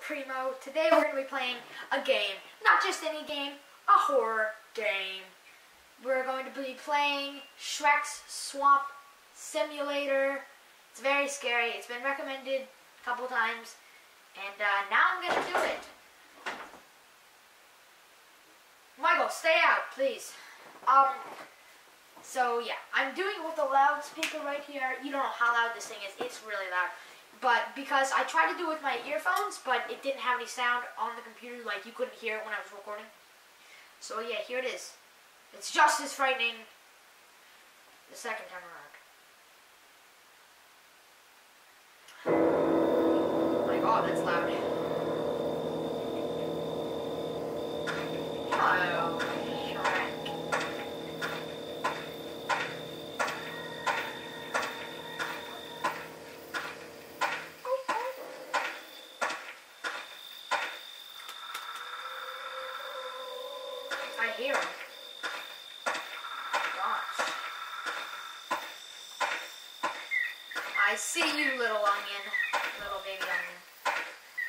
Primo. Today we're going to be playing a game. Not just any game, a horror game. We're going to be playing Shrek's Swamp Simulator. It's very scary. It's been recommended a couple times. And now I'm going to do it. Michael, stay out, please. So yeah, I'm doing it with a loudspeaker right here. You don't know how loud this thing is. It's really loud. But because I tried to do it with my earphones, but it didn't have any sound on the computer, like you couldn't hear it when I was recording. So yeah, here it is. It's just as frightening the second time around. Oh my god, that's loud. Hello, Shrek. I hear him. Gosh. I see you, little onion. Little baby onion.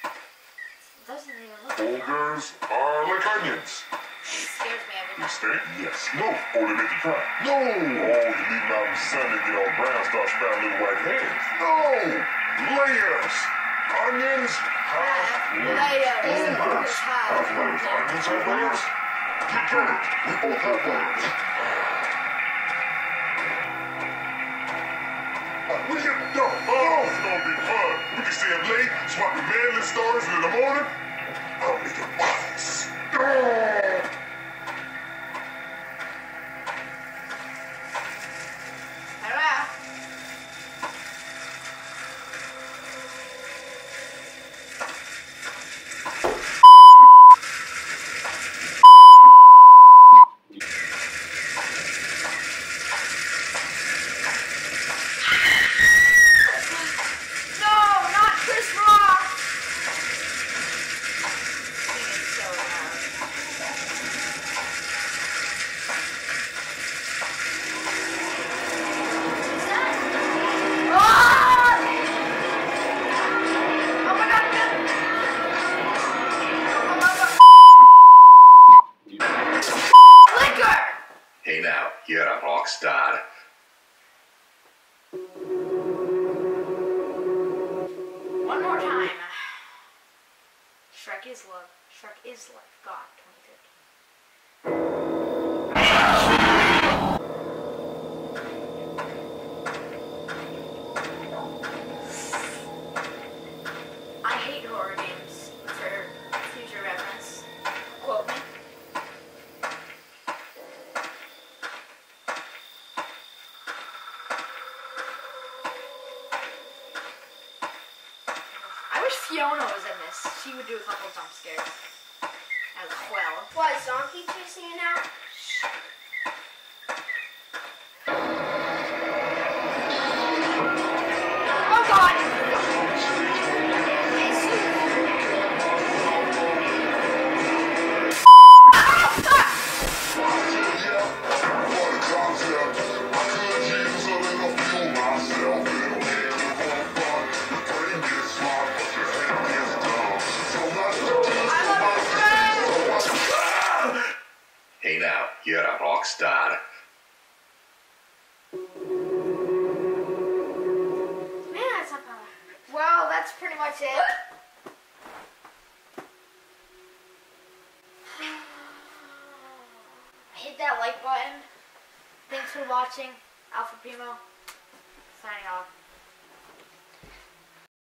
It doesn't even look like Ogres are like onions. It scares me every They time. stink? Yes. No. Or they make you cry? No. Oh, you leave them out in the sun, they get all brown, start sprouting little white hairs? No. Layers. Onions have layers. Ogres have layers. Onions have layers? You get it. We both have layers. We can go. Oh, it's gonna be fun. We can stay up late, swapping manly stories in the morning. I'll make it wise. Oh. Hello? No, not Chris Rock! Singing so loud. Is that? Ah! Oh my god, no! Oh my god. Liquor! Hey now, you're a rock star. One more time. Shrek is love. Shrek is life. God, 2015. I hate horror games. For future reference. Quote me. I wish Fiona was in this. She would do a couple jump scares as well. What, is Donkey chasing you now? Oh god! Hey now, you're a rock star. Man, that's not bad. Well, that's pretty much it. Hit that like button. Thanks for watching. Alpha Primo, signing off.